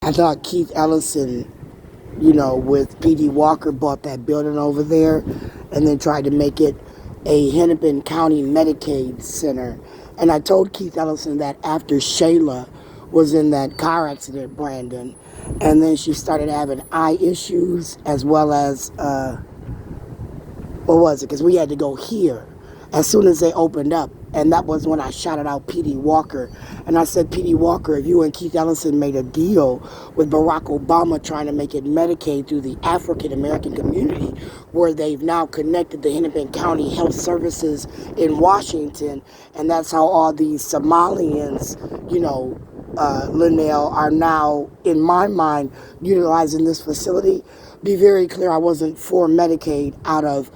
I thought Keith Ellison, with P.D. Walker bought that building over there and then tried to make it a Hennepin County Medicaid center. And I told Keith Ellison that after Shayla was in that car accident, Brandon, and then she started having eye issues as well as, what was it? Because we had to go here as soon as they opened up. And that was when I shouted out P.D. Walker. And I said, P.D. Walker, if you and Keith Ellison made a deal with Barack Obama trying to make it Medicaid through the African American community, where they've now connected the Hennepin County Health Services in Washington, and that's how all these Somalians, Linnell, are now, in my mind, utilizing this facility. Be very clear, I wasn't for Medicaid out of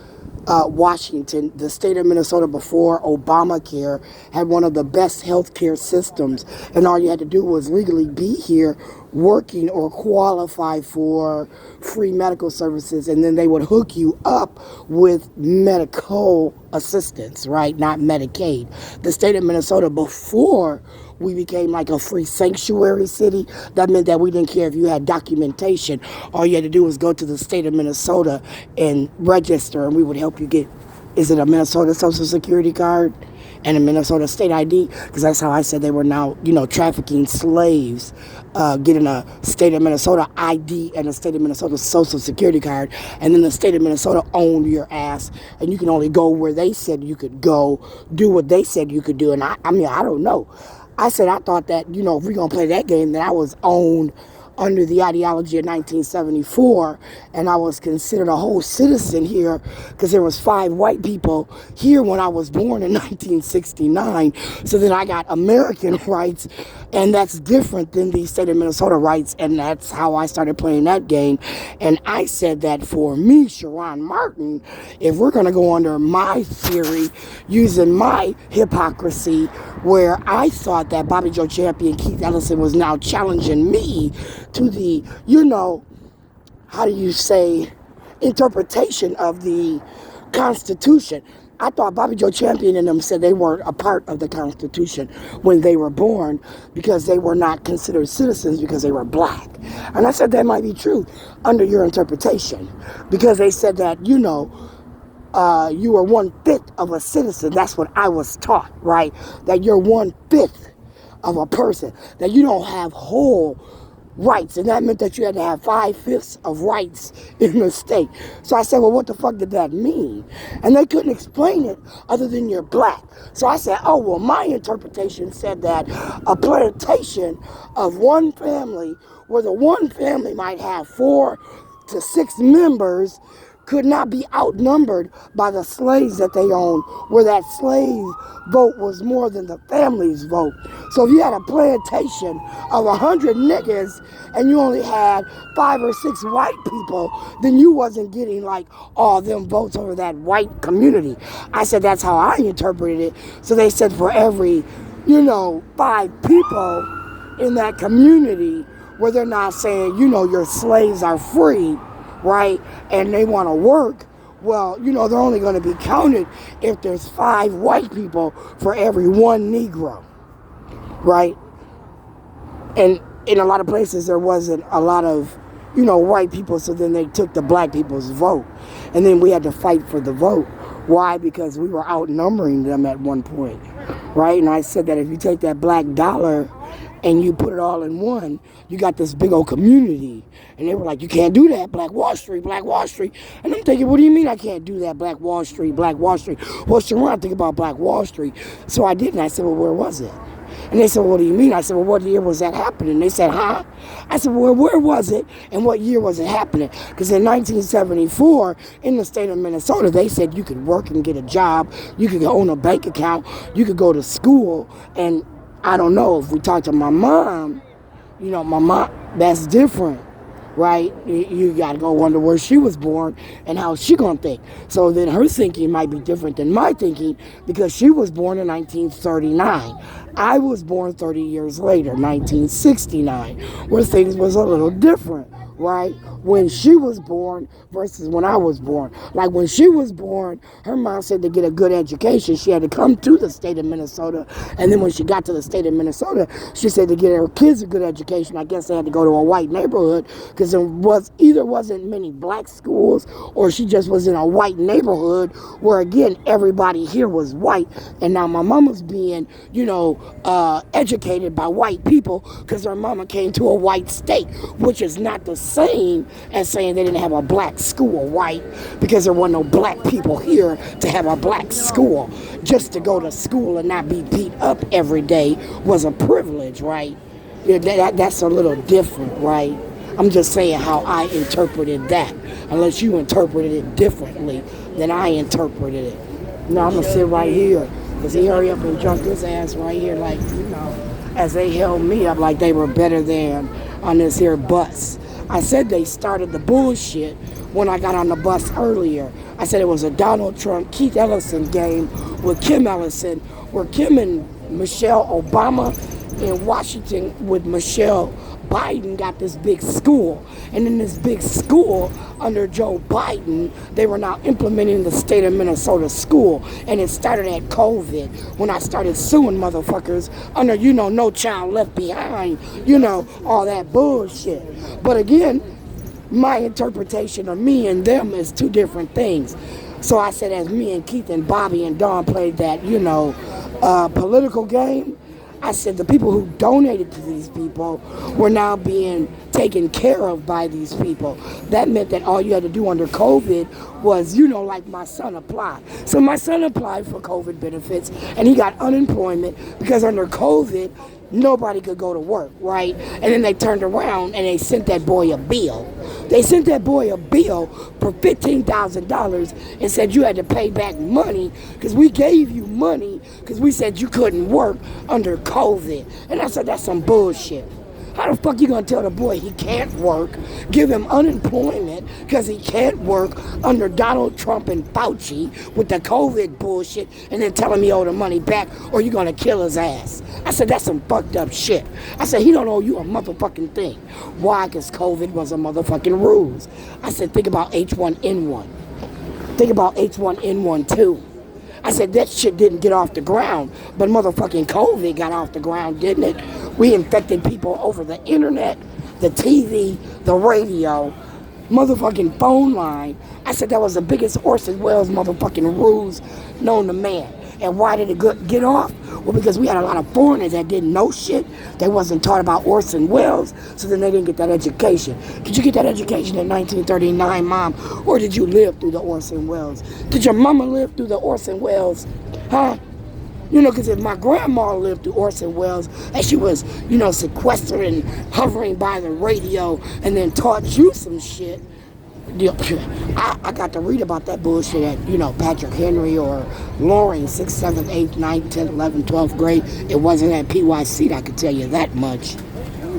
Washington. The state of Minnesota before Obamacare had one of the best healthcare systems, and all you had to do was legally be here working or qualify for free medical services, and then they would hook you up with medical assistance, right? Not Medicaid. The state of Minnesota before we became like a free sanctuary city, that meant that we didn't care if you had documentation. All you had to do was go to the state of Minnesota and register, and we would help you get, is it a Minnesota Social Security card and a Minnesota state ID? Because that's how I said they were now, trafficking slaves, getting a state of Minnesota ID and a state of Minnesota Social Security card, and then the state of Minnesota owned your ass, and you can only go where they said you could go, do what they said you could do. And I don't know. I said I thought that, if we're going to play that game, then I was owned under the ideology of 1974, and I was considered a whole citizen here because there was 5 white people here when I was born in 1969. So then I got American rights, and that's different than the state of Minnesota rights, and that's how I started playing that game. And I said that for me, Sharon Martin, if we're going to go under my theory, using my hypocrisy, where I thought that Bobby Joe Champion Keith Ellison was now challenging me to the, how do you say, interpretation of the Constitution. I thought Bobby Joe Champion and them said they weren't a part of the Constitution when they were born because they were not considered citizens because they were black. And I said that might be true under your interpretation because they said that, you were 1/5 of a citizen. That's what I was taught, right? That you're 1/5 of a person, that you don't have whole rights, and that meant that you had to have 5/5 of rights in the state. So I said, well, what the fuck did that mean? And they couldn't explain it other than you're black. So I said, oh, well, my interpretation said that a plantation of one family, where the one family might have 4 to 6 members, could not be outnumbered by the slaves that they owned, where that slave vote was more than the family's vote. So if you had a plantation of 100 niggas and you only had 5 or 6 white people, then you wasn't getting like all them votes over that white community. I said that's how I interpreted it. So they said for every, 5 people in that community, where they're not saying, your slaves are free, right, and they want to work, well, they're only going to be counted if there's 5 white people for every 1 Negro, right? And in a lot of places, there wasn't a lot of, white people, so then they took the black people's vote. And then we had to fight for the vote. Why? Because we were outnumbering them at one point, right? And I said that if you take that black dollar and you put it all in one, you got this big old community. And they were like, you can't do that, Black Wall Street, Black Wall Street. And I'm thinking, what do you mean I can't do that, Black Wall Street, Black Wall Street? Well, Sharon, I think about Black Wall Street. So I did, and I said, well, where was it? And they said, well, what do you mean? I said, well, what year was that happening? They said, huh? I said, well, where was it and what year was it happening? Because in 1974, in the state of Minnesota, they said you could work and get a job, you could own a bank account, you could go to school. And I don't know, if we talk to my mom, my mom, that's different, right? You got to go wonder where she was born and how she going to think. So then her thinking might be different than my thinking because she was born in 1939. I was born 30 years later, 1969, where things was a little different, right? when she was born versus when I was born. Like when she was born, her mom said to get a good education, she had to come to the state of Minnesota. And then when she got to the state of Minnesota, she said to get her kids a good education, I guess they had to go to a white neighborhood because there wasn't many black schools, or she just was in a white neighborhood where again everybody here was white. And now my mama's being, educated by white people because her mama came to a white state, which is not the same as saying they didn't have a black school, white, because there were no black people here to have a black school. Just to go to school and not be beat up every day was a privilege, right? Yeah, that's a little different, right? I'm just saying how I interpreted that. Unless you interpreted it differently than I interpreted it. No, I'm going to sit right here. Because he hurry up and jumped his ass right here like, as they held me up like they were better than on this here bus. I said they started the bullshit when I got on the bus earlier. I said it was a Donald Trump, Keith Ellison game with Kim Ellison, where Kim and Michelle Obama in Washington with Michelle Biden got this big school. And in this big school, under Joe Biden, they were now implementing the state of Minnesota school. And it started at COVID when I started suing motherfuckers under, No Child Left Behind, all that bullshit. But again, my interpretation of me and them is two different things. So I said, as me and Keith and Bobby and Dawn played that, political game, I said the people who donated to these people were now being taken care of by these people. That meant that all you had to do under COVID was, like my son applied. So my son applied for COVID benefits and he got unemployment because under COVID, nobody could go to work, right? And then they turned around and they sent that boy a bill. They sent that boy a bill for $15,000 and said you had to pay back money because we gave you money because we said you couldn't work under COVID. And I said, that's some bullshit. How the fuck you gonna tell the boy he can't work, give him unemployment because he can't work under Donald Trump and Fauci with the COVID bullshit, and then tell him he owe the money back or you're gonna kill his ass? I said, that's some fucked up shit. I said, he don't owe you a motherfucking thing. Why? Because COVID was a motherfucking ruse. I said, think about H1N1. Think about H1N1 too. I said, that shit didn't get off the ground, but motherfucking COVID got off the ground, didn't it? We infected people over the internet, the TV, the radio, motherfucking phone line. I said that was the biggest Orson Welles motherfucking ruse known to man. And why did it get off? Well, because we had a lot of foreigners that didn't know shit. They wasn't taught about Orson Welles, so then they didn't get that education. Did you get that education in 1939, Mom? Or did you live through the Orson Welles? Did your mama live through the Orson Welles? Huh? Because if my grandma lived through Orson Welles and she was, sequestered and hovering by the radio and then taught you some shit, I got to read about that bullshit at, Patrick Henry or Loring, 6th, 7th, 8th, 9th, 10th, 11th, 12th grade. It wasn't at PYC, I could tell you that much.